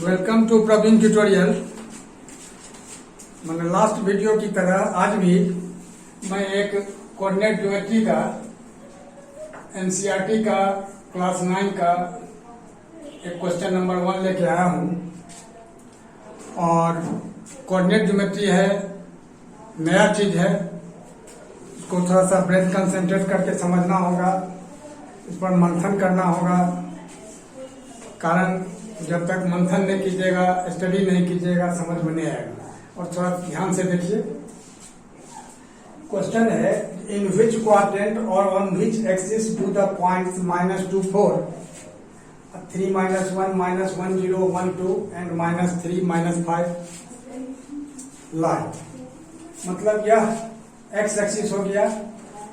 Welcome to Praveen tutorial. मैंने last video की तरह आज भी मैं एक कोऑर्डिनेट ज्योमेट्री का एनसीईआरटी का क्लास 9 का एक क्वेश्चन नंबर 1 लेके आया हूं। और कोऑर्डिनेट ज्योमेट्री है, नया चीज है, इसको थोड़ा सा ब्रेन कंसंट्रेट करके समझना होगा, इस पर मंथन करना होगा। कारण जब तक मंथन नहीं कीजिएगा, स्टडी नहीं कीजिएगा, समझ में नहीं आएगा। और थोड़ा ध्यान से देखिए। क्वेश्चन है, इन विच क्वाड्रेंट और on which axis do the points -2 4 3 -1 -1 0 1 2 and -3 -5 lie। मतलब यह एक्स एक्सिस हो गया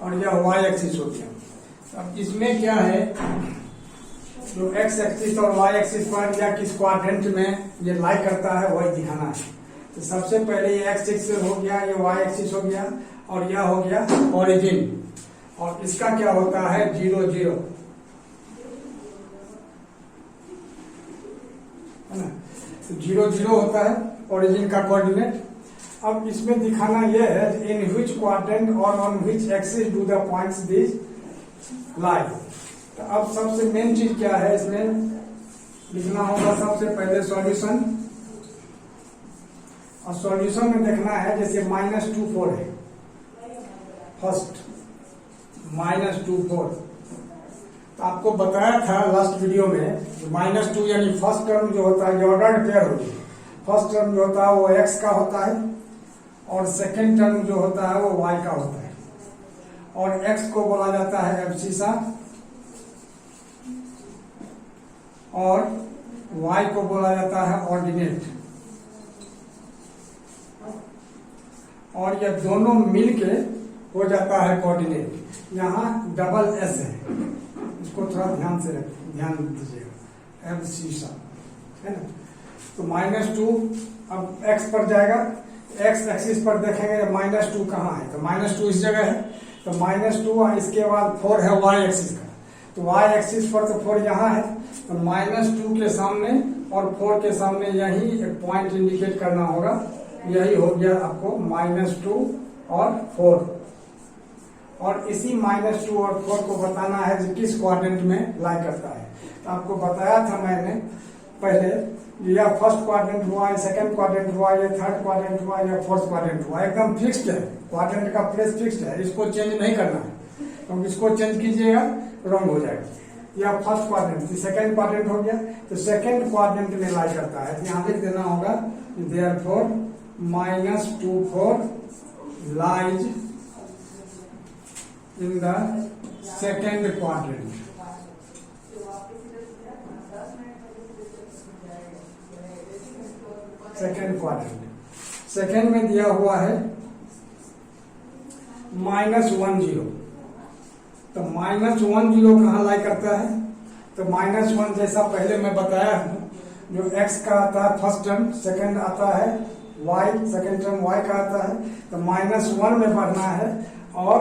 और यह वाई एक्सिस हो गया। अब इसमें क्या है, जो एक्स एक्सिस और वाई एक्सिस पर या किस क्वाड्रेंट में ये लाई करता है वही दिखाना है। तो सबसे पहले ये एक्स एक्सिस हो गया, ये वाई एक्सिस हो गया और यह हो गया ओरिजिन। और इसका क्या होता है 0 0, है ना। तो 0 0 होता है ओरिजिन का कोऑर्डिनेट। अब इसमें दिखाना यह है इन विच क्वाड्रेंट और on which axis do the points this लाई। तो अब सबसे मेन चीज क्या है, इसमें लिखना होगा सबसे पहले सॉल्यूशन। और सॉल्यूशन में देखना है, जैसे -2 4 है, फर्स्ट -2 4। तो आपको बताया था लास्ट वीडियो में, -2 यानी फर्स्ट टर्म जो होता है, ऑर्डर्ड पेयर होगी। फर्स्ट टर्म जो होता है वो x का होता है और सेकेंड टर्म जो होता है वो y का होता है। और x को बोला जाता है एब्सिसा और y को बोला जाता है ऑर्डिनेट। और ये दोनों मिलके हो जाता है कोऑर्डिनेट। यहाँ डबल एस है, इसको थोड़ा ध्यान दीजिएगा, एब्सिसा, है ना। तो -2 अब x पर जाएगा, x एक्सिस पर देखेंगे -2 कहाँ है, तो -2 इस जगह है। तो -2 इसके बाद 4 है y एक्सिस का। तो y एक्सिस पर तो 4 यहाँ है, तो -2 के सामने और 4 के सामने यही एक पॉइंट इंडिकेट करना होगा। यही हो गया आपको -2 और 4। और इसी -2 और 4 को बताना है कि किस क्वाड्रेंट में लाई करता है। तो आपको बताया था मैंने पहले, या फर्स्ट क्वाड्रेंट हुआ, या सेकंड क्वाड्रेंट हुआ, या थर्ड क्वाड्रेंट हुआ, या फोर्थ क्वाड्रेंट हुआ, एकदम फिक्स्ड है। क्वाड्रेंट का प्लेस फिक्स्ड है, इसको चेंज नहीं करना है, क्योंकि इसको चेंज कीजिएगा रॉन्ग हो जाएगा। या फर्स्ट क्वाड्रेंट, सेकंड क्वाड्रेंट हो गया, तो सेकंड क्वाड्रेंट में लाई करता है। यहाँ लिख देना होगा therefore -2 4 lies in the second quadrant. Second quadrant, second में दिया हुआ है -1 0। तो -1 0 कहाँ लाई करता है, तो -1 जैसा पहले मैं बताया हूं, जो x का आता है फर्स्ट टर्म, सेकंड आता है y, सेकंड टर्म y का आता है। तो -1 में बढ़ना है और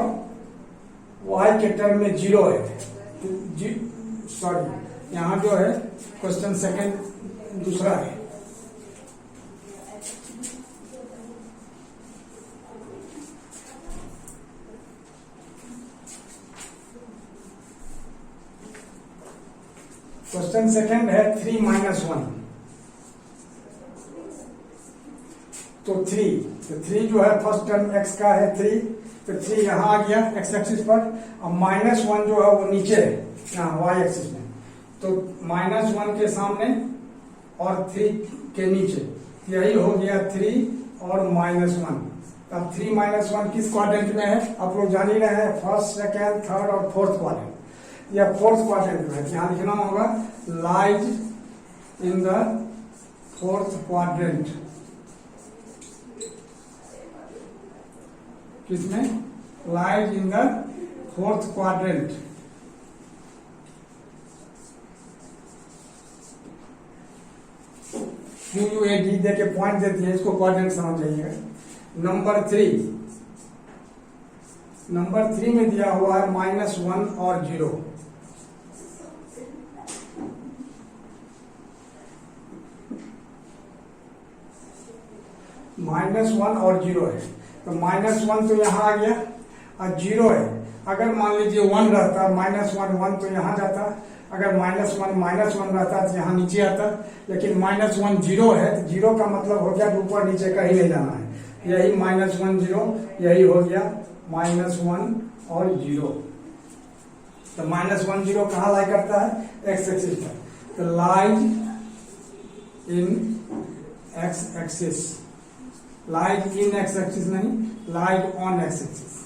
y के टर्म में 0 है। सॉरी, यहाँ जो है क्वेश्चन सेकंड दूसरा है। क्वेश्चन सेकंड है 3 -1। तो 3 जो है फर्स्ट टर्म x का है 3, तो 3 यहाँ आ गया x एक्सिस पर। अब -1 जो है वो नीचे है, यहाँ y एक्सिस में। तो -1 के सामने और 3 के नीचे, यही हो गया 3 और -1। अब 3 -1 किस क्वाड्रेंट में है, आप लोग जान ही रहे हैं, फर्स्ट, सेकेंड, थर्ड और फोर्थ क्वाड्रेंट। या फोर्थ क्वाड्रेंट में यहाँ लिखना होगा lies in the fourth quadrant. किसमें, lies in the fourth quadrant. QUAD दे के पॉइंट देती है, इसको क्वाड्रेंट समझ जाइएगा। नंबर 3 में दिया हुआ है -1 और 0। -1 और 0 है, तो -1 तो यहाँ आ गया और 0 है। अगर मान लीजिए 1 रहता, -1 1 तो यहाँ जाता, अगर -1 रहता तो यहाँ नीचे आता, लेकिन -1 0 है, तो 0 का मतलब हो गया ऊपर नीचे कहीं नहीं जाना है, यही -1 0, यही हो गया -1 और 0। तो -1 0 कहाँ लाई करता है? एक्स एक्सिस पर, तो lies in x axis, lies in x axis नहीं, lies on x axis,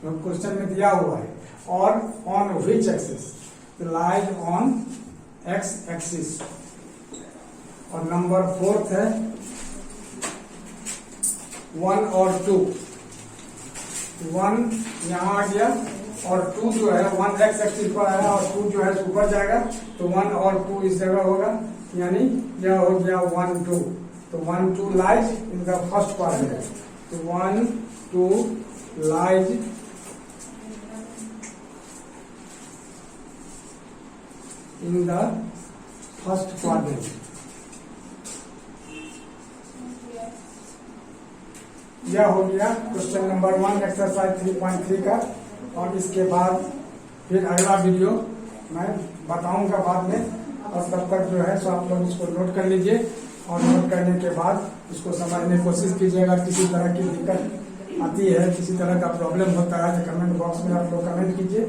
question में दिया हुआ है, और ऑन विच एक्सिस, तो लाइज ऑन एक्स एक्सिस। और नंबर 4 है 1 और 2, 1 यहाँ आ गया और 2 जो है 1 एक्स एक्सिस पर आया और 2 जो है ऊपर जाएगा, तो 1 और 2 इस जगह होगा, यानी यह हो गया 1 2, तो 1 2 lies in the first quadrant, तो 1 2 lies in the first quadrant. यह हो गया क्वेश्चन नंबर 1 एक्सरसाइज 3.3 का। और इसके बाद फिर अगला वीडियो मैं बताऊंगा बाद में, और तब तक जो है सो आप लोग इसको नोट कर लीजिए, और नोट करने के बाद इसको समझने की कोशिश कीजिए। अगर किसी तरह की दिक्कत आती है, किसी तरह का प्रॉब्लम होता है, तो कमेंट बॉक्स में आप लोग कमेंट कीजिए।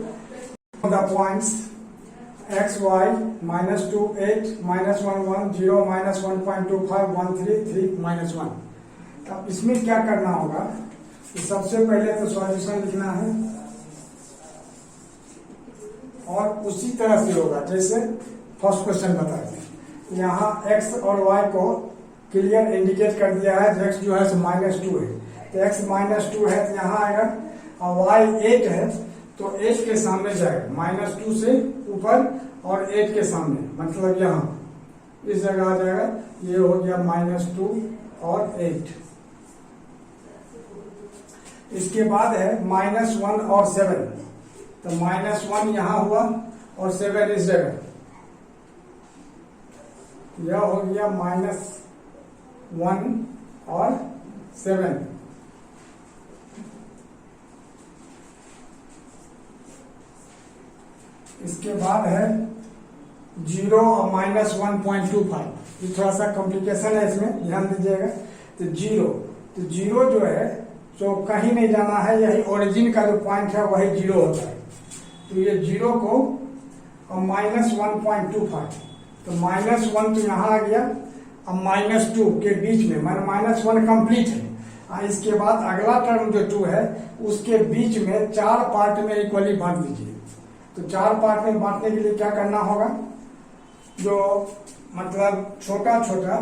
The points x y -2 8 -1 1 0 -1.25 1 3 3 -1। अब इसमें क्या करना होगा, सबसे पहले तो सॉल्यूशन लिखना है, और उसी तरह से होगा जैसे फर्स्ट क्वेश्चन बताया था। यहाँ x और y को क्लियर इंडिकेट कर दिया है, x जो है -2 है, तो x -2 है तो यहाँ आएगा, और y 8 है तो 8 के सामने जाएगा, -2 से ऊपर और 8 के सामने, मतलब यहाँ इस जगह आ जाएगा, ये हो गया -2 और 8। इसके बाद है -1 और 7, तो -1 यहाँ हुआ और 7 इस जगह, यह हो गया -1 और 7। इसके बाद है 0 और -1.25, ये थोड़ा सा कॉम्प्लिकेशन है, इसमें ध्यान दीजिएगा। तो 0 जो है तो कहीं नहीं जाना है, यही ओरिजिन का जो पॉइंट है वही 0 होता है, तो ये 0 को और -1.25, तो -1 तो यहाँ आ गया, अब -2 के बीच में, -1 कंप्लीट है, इसके बाद अगला टर्म जो 2 है उसके बीच में 4 पार्ट में इक्वली बांट दीजिए। तो 4 पार्ट में बांटने के लिए क्या करना होगा, जो मतलब छोटा छोटा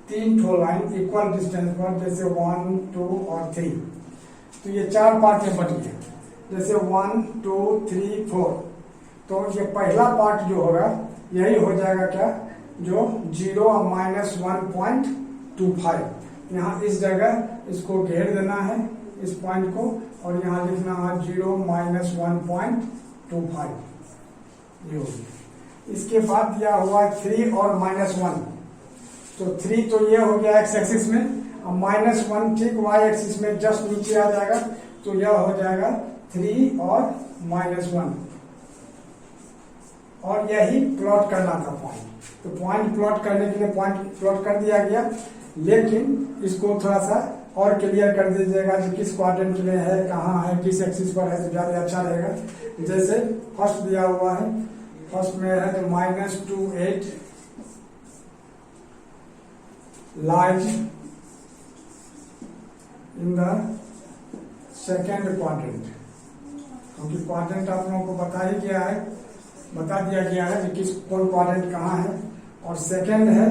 3 ठो लाइन इक्वल डिस्टेंस पर, जैसे 1 2 और 3, तो ये 4 पार्ट में बट गया, जैसे 1 2 3 4, तो ये पहला पार्ट जो होगा यही हो जाएगा क्या, जो 0 और -1.25, यहाँ इस जगह इसको घेर देना है इस पॉइंट को, और यहाँ लिखना है 0 -1.25, ये हो गया। इसके बाद दिया हुआ 3 और -1, तो 3 तो ये हो गया एक्स एक्सिस में, और -1 ठीक वाई एक्सिस में जस्ट नीचे आ जाएगा, तो यह हो जाएगा 3 और -1, और यही प्लॉट करना था पॉइंट। तो पॉइंट प्लॉट करने के लिए पॉइंट प्लॉट कर दिया गया, लेकिन इसको थोड़ा सा और क्लियर कर दीजिएगा कि किस क्वाड्रेंट में है, कहाँ है, किस एक्सिस पर है, तो ज्यादा अच्छा रहेगा। जैसे फर्स्ट दिया हुआ है, फर्स्ट में है तो -2 8 lies in the second quadrant, क्योंकि क्वाड्रेंट आप लोगों को बता दिया गया है कि कौन क्वाड्रेंट कहाँ है। और सेकेंड है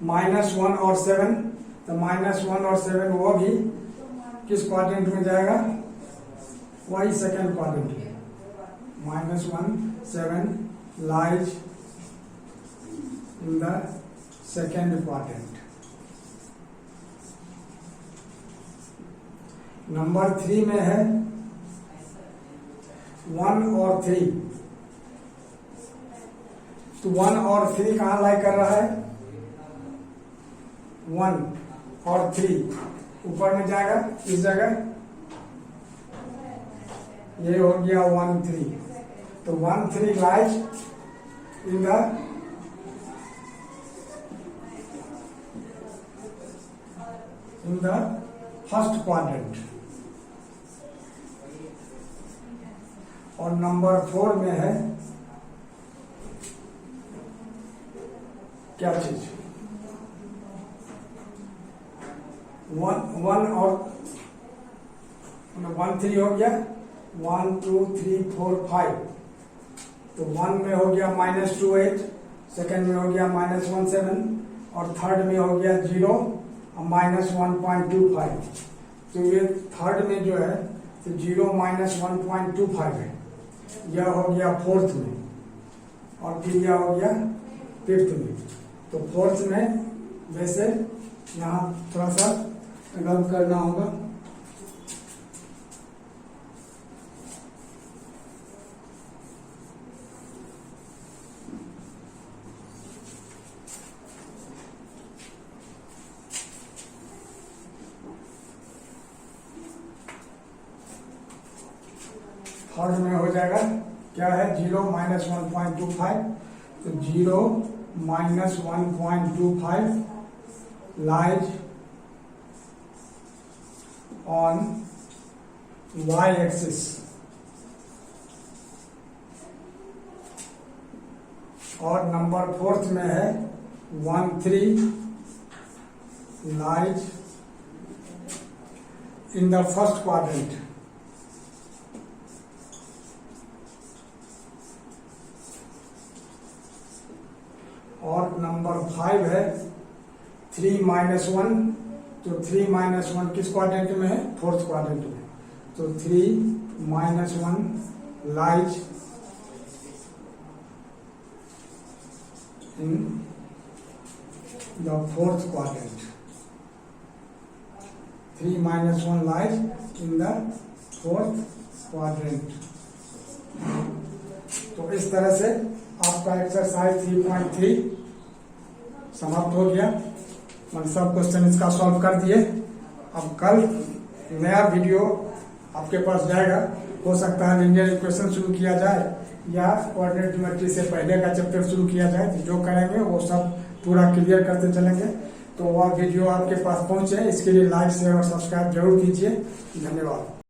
-1 और 7, तो -1 और 7 वो भी किस क्वाड्रेंट में जाएगा, वही सेकेंड क्वाड्रेंट में, -1 7 lies in the second quadrant. Number 3 में है 1 और 3, तो 1 और 3 कहाँ लाई कर रहा है, 1 और 3 ऊपर में जाएगा इस जगह, ये हो गया 1 3। तो 1 3 lies in the first quadrant. और नंबर 4 में है क्या चीज, 1 और 1 3 हो गया, 1 2 3 4 5। तो 1 में हो गया -2 8, सेकेंड में हो गया -1 7 और थर्ड में हो गया 0 और -1.25। तो ये थर्ड में जो है तो 0 -1.25 है, यह हो गया फोर्थ में, और फिर यह हो गया फिफ्थ में। तो फोर्थ में वैसे यहाँ थोड़ा सा रब करना होगा। थर्ड में हो जाएगा क्या है 0 -1.25। तो 0 -1.25 lies on y axis, और नंबर 4 में है 1 3 lies in the first quadrant। और नंबर 5 है 3 -1। तो 3 -1 किस क्वाड्रेंट में है, फोर्थ क्वाड्रेंट में। तो 3 -1 lies in the fourth quadrant. 3 -1 lies in the fourth quadrant. तो इस तरह से आपका एक्सरसाइज 3.3 समाप्त हो गया। मैंने सब क्वेश्चन इसका सॉल्व कर दिए। अब कल नया वीडियो आपके पास जाएगा। हो सकता है लीनियर इक्वेशन शुरू किया जाए या कोऑर्डिनेट ज्योमेट्री से पहले का चैप्टर शुरू किया जाए। तो जो करेंगे वो सब पूरा क्लियर करते चलेंगे। तो वह वीडियो आपके पास पहुंचे, इसके लिए लाइक शेयर और सब्सक्राइब जरूर कीजिए। धन्यवाद।